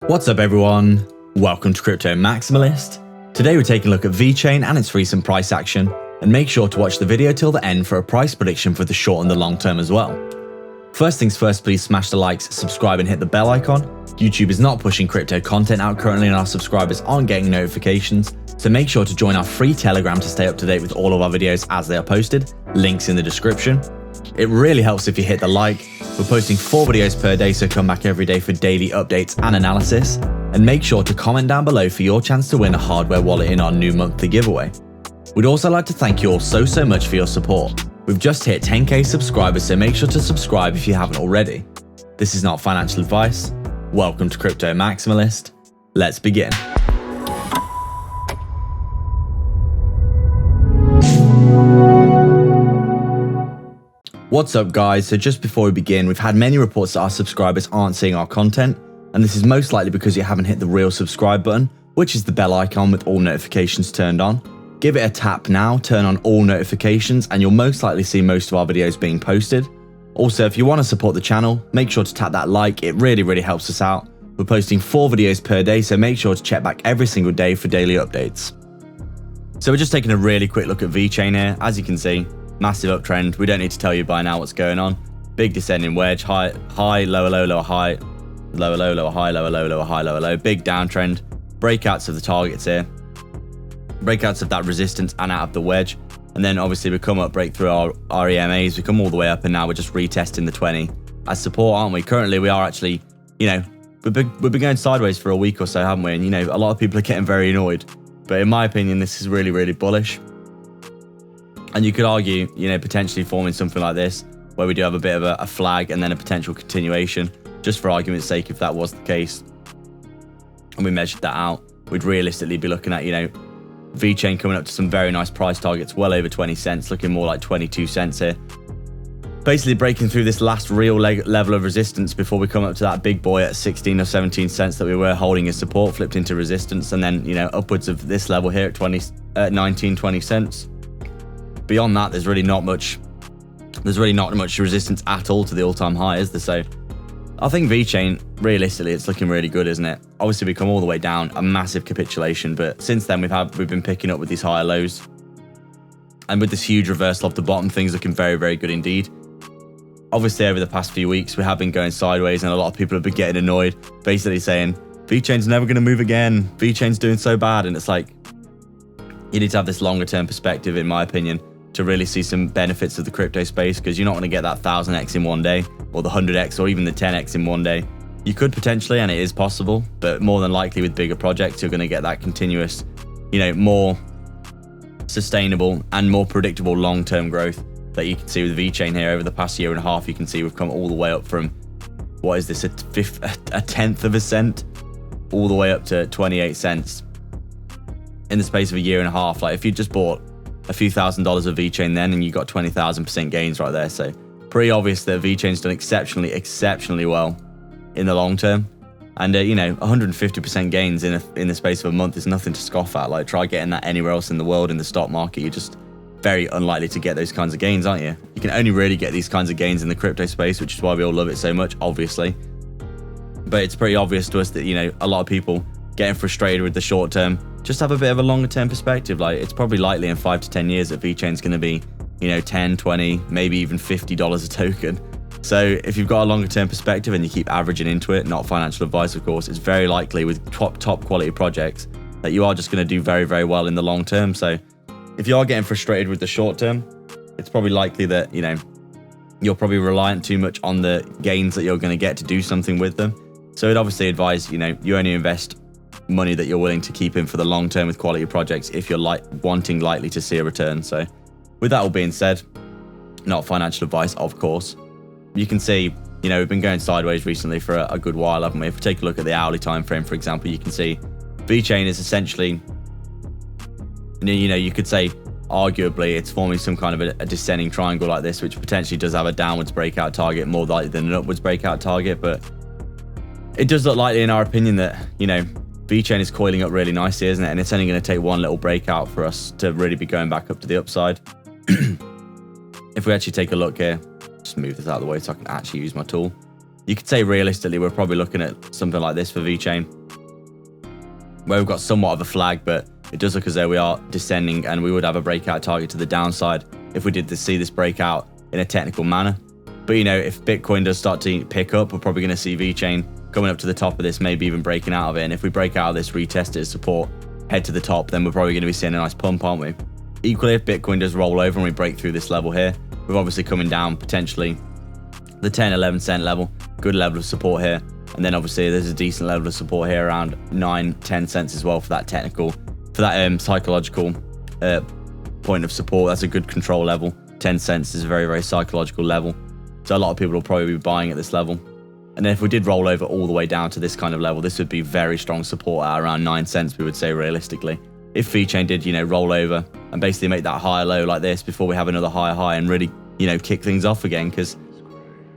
What's up everyone? Welcome to Crypto Maximalist. Today we're taking a look at Vechain and its recent price action, and make sure to watch the video till the end for a price prediction for the short and the long term as well. First things first, please smash the likes, subscribe and hit the bell icon. YouTube is not pushing crypto content out currently and our subscribers aren't getting notifications, so make sure to join our free Telegram to stay up to date with all of our videos as they are posted, links in the description. It really helps if you hit the like. We're posting 4 videos per day, so come back every day for daily updates and analysis. And make sure to comment down below for your chance to win a hardware wallet in our new monthly giveaway. We'd also like to thank you all so much for your support. We've just hit 10k subscribers, so make sure to subscribe if you haven't already. This is not financial advice. Welcome to Crypto Maximalist. Let's begin. What's up guys, so just before we begin, we've had many reports that our subscribers aren't seeing our content, and this is most likely because you haven't hit the real subscribe button, which is the bell icon with all notifications turned on. Give it a tap now, turn on all notifications, and you'll most likely see most of our videos being posted. Also, if you want to support the channel, make sure to tap that like, it really helps us out. We're posting 4 videos per day, so make sure to check back every single day for daily updates. So we're just taking a really quick look at Vechain here. As you can see, massive uptrend. We don't need to tell you by now what's going on. Big descending wedge, high, lower, low, lower, high, lower, low, lower, high, lower, low, lower, high, lower, low. Big downtrend. Breakouts of the targets here. Breakouts of that resistance and out of the wedge. And then obviously we come up, break through our EMAs. We come all the way up and now we're just retesting the 20 as support, aren't we? Currently we are actually, we've been going sideways for a week or so, haven't we? And a lot of people are getting very annoyed. But in my opinion, this is really bullish. And you could argue, potentially forming something like this, where we do have a bit of a flag and then a potential continuation, just for argument's sake, if that was the case, and we measured that out, we'd realistically be looking at, Vechain coming up to some very nice price targets, well over 20 cents, looking more like 22 cents here. Basically breaking through this last real level of resistance before we come up to that big boy at 16 or 17 cents that we were holding as support, flipped into resistance, and then, upwards of this level here at 19, 20 cents. Beyond that, there's really not much resistance at all to the all-time high, is there? So I think Vechain, realistically, it's looking really good, isn't it? Obviously we come all the way down, a massive capitulation, but since then we've been picking up with these higher lows, and with this huge reversal off the bottom, things looking very good indeed. Obviously over the past few weeks we have been going sideways, and a lot of people have been getting annoyed, basically saying Vechain's never going to move again, Vechain's doing so bad. And it's like, you need to have this longer term perspective, in my opinion, to really see some benefits of the crypto space, because you're not going to get that 1000x in one day, or the 100x, or even the 10x in one day. You could potentially, and it is possible, but more than likely with bigger projects, you're going to get that continuous, more sustainable and more predictable long-term growth that you can see with Vechain here. Over the past year and a half, you can see we've come all the way up from, what is this, a tenth of a cent, all the way up to 28 cents in the space of a year and a half. Like, if you just bought a few $1,000s of Vechain then, and you got 20,000% gains right there. So pretty obvious that Vechain's done exceptionally well in the long term. And 150% gains in the space of a month is nothing to scoff at. Like, try getting that anywhere else in the world in the stock market. You're just very unlikely to get those kinds of gains, aren't you? You can only really get these kinds of gains in the crypto space, which is why we all love it so much, obviously. But it's pretty obvious to us that, a lot of people getting frustrated with the short term just have a bit of a longer term perspective. Like, it's probably likely in 5 to 10 years that Vechain's going to be, 10, 20, maybe even $50 a token. So if you've got a longer term perspective and you keep averaging into it, not financial advice, of course, it's very likely with top quality projects that you are just going to do very well in the long term. So if you are getting frustrated with the short term, it's probably likely that, you're probably reliant too much on the gains that you're going to get to do something with them. So I'd obviously advise, you only invest money that you're willing to keep in for the long term with quality projects if you're wanting likely to see a return. So with that all being said, not financial advice, of course, you can see, we've been going sideways recently for a good while, haven't we? If we take a look at the hourly time frame, for example, you can see Vechain is essentially, you could say arguably it's forming some kind of a descending triangle like this, which potentially does have a downwards breakout target more likely than an upwards breakout target. But it does look likely, in our opinion, that Vechain is coiling up really nicely, isn't it? And it's only going to take one little breakout for us to really be going back up to the upside. If we actually take a look here, just move this out of the way so I can actually use my tool. You could say realistically, we're probably looking at something like this for Vechain, where we've got somewhat of a flag, but it does look as though we are descending, and we would have a breakout target to the downside if we did see this breakout in a technical manner. But, you know, if Bitcoin does start to pick up, we're probably going to see Vechain coming up to the top of this, maybe even breaking out of it. And if we break out of this, retest it as support, head to the top, then we're probably going to be seeing a nice pump, aren't we? Equally, if Bitcoin does roll over and we break through this level here, we're obviously coming down potentially the 10-11 cent level, good level of support here. And then obviously there's a decent level of support here around 9-10 cents as well for that technical, for that psychological point of support. That's a good control level. 10 cents is a very, very psychological level. So a lot of people will probably be buying at this level. And then if we did roll over all the way down to this kind of level, this would be very strong support at around 9 cents, we would say realistically. If Vechain did, you know, roll over and basically make that higher low like this before we have another higher high and really, you know, kick things off again, because,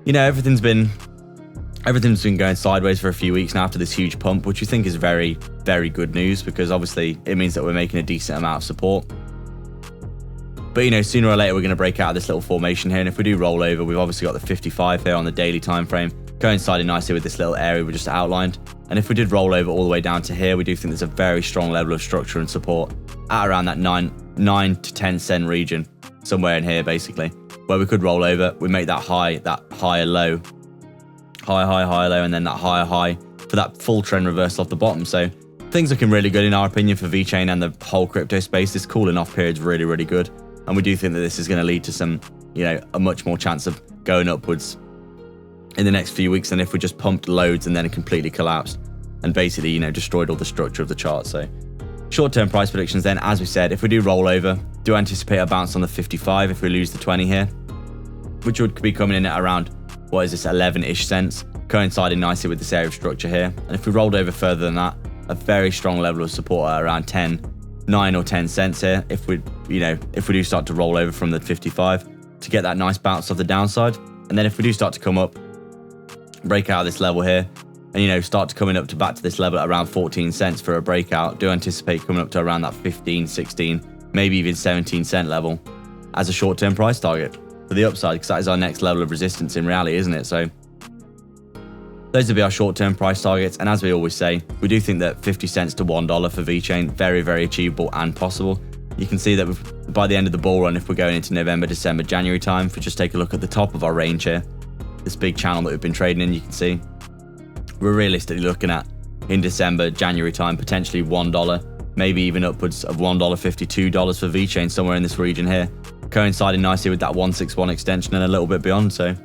you know, everything's been going sideways for a few weeks now after this huge pump, which we think is very, very good news, because obviously it means that we're making a decent amount of support. But, you know, sooner or later we're going to break out of this little formation here, and if we do roll over, we've obviously got the 55 here on the daily time frame, coinciding nicely with this little area we just outlined. And if we did roll over all the way down to here, we do think there's a very strong level of structure and support at around that 9 to 10 cent region, somewhere in here basically, where we could roll over. We make that high, that higher low, higher low, and then that higher high for that full trend reversal off the bottom. So things looking really good in our opinion for Vechain and the whole crypto space. This cooling off period is really, really good. And we do think that this is going to lead to some, you know, a much more chance of going upwards in the next few weeks than if we just pumped loads and then it completely collapsed and basically, you know, destroyed all the structure of the chart. So short-term price predictions then, as we said, if we do roll over, do anticipate a bounce on the 55 if we lose the 20 here, which would be coming in at around, what is this, 11-ish cents, coinciding nicely with this area of structure here. And if we rolled over further than that, a very strong level of support at around 9 or 10 cents here if we, you know, if we do start to roll over from the 55 to get that nice bounce off the downside. And then if we do start to come up, break out of this level here, and, you know, start to coming up to back to this level at around 14 cents for a breakout, do anticipate coming up to around that 15, 16, maybe even 17 cent level as a short-term price target for the upside, because that is our next level of resistance in reality, isn't it? So those would be our short-term price targets. And as we always say, we do think that 50 cents to $1 for Vechain, very, very achievable and possible. You can see that by the end of the bull run, if we're going into November, December, January time, if we just take a look at the top of our range here, this big channel that we've been trading in, you can see we're realistically looking at, in December, January time, potentially $1, maybe even upwards of $1.50, $2 for Vechain, somewhere in this region here, coinciding nicely with that 161 extension and a little bit beyond. So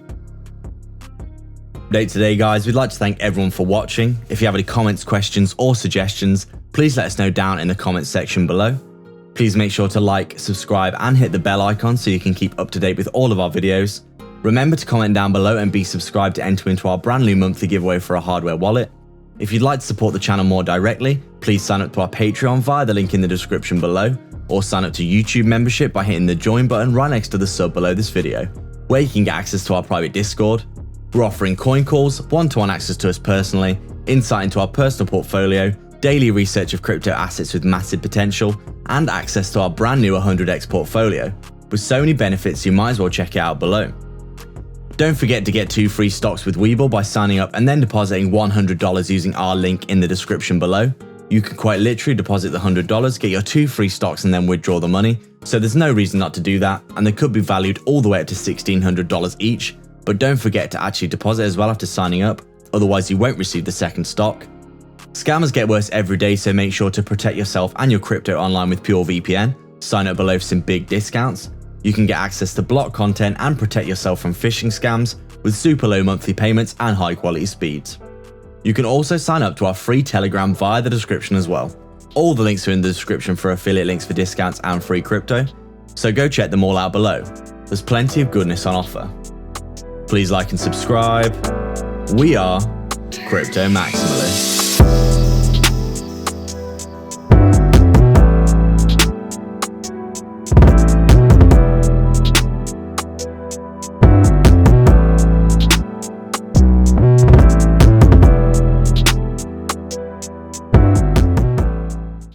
update today, guys. We'd like to thank everyone for watching. If you have any comments, questions, or suggestions, please let us know down in the comments section below. Please make sure to like, subscribe, and hit the bell icon so you can keep up to date with all of our videos. Remember to comment down below and be subscribed to enter into our brand new monthly giveaway for a hardware wallet. If you'd like to support the channel more directly, please sign up to our Patreon via the link in the description below, or sign up to YouTube membership by hitting the join button right next to the sub below this video, where you can get access to our private Discord. We're offering coin calls, one-to-one access to us personally, insight into our personal portfolio, daily research of crypto assets with massive potential, and access to our brand new 100x portfolio. With so many benefits, you might as well check it out below. Don't forget to get 2 free stocks with Webull by signing up and then depositing $100 using our link in the description below. You can quite literally deposit the $100, get your 2 free stocks, and then withdraw the money. So there's no reason not to do that, and they could be valued all the way up to $1,600 each. But don't forget to actually deposit as well after signing up, otherwise you won't receive the second stock. Scammers get worse every day, so make sure to protect yourself and your crypto online with PureVPN. Sign up below for some big discounts. You can get access to block content and protect yourself from phishing scams with super low monthly payments and high quality speeds. You can also sign up to our free Telegram via the description as well. All the links are in the description for affiliate links for discounts and free crypto, so go check them all out below. There's plenty of goodness on offer. Please like and subscribe. We are Crypto Maximalists.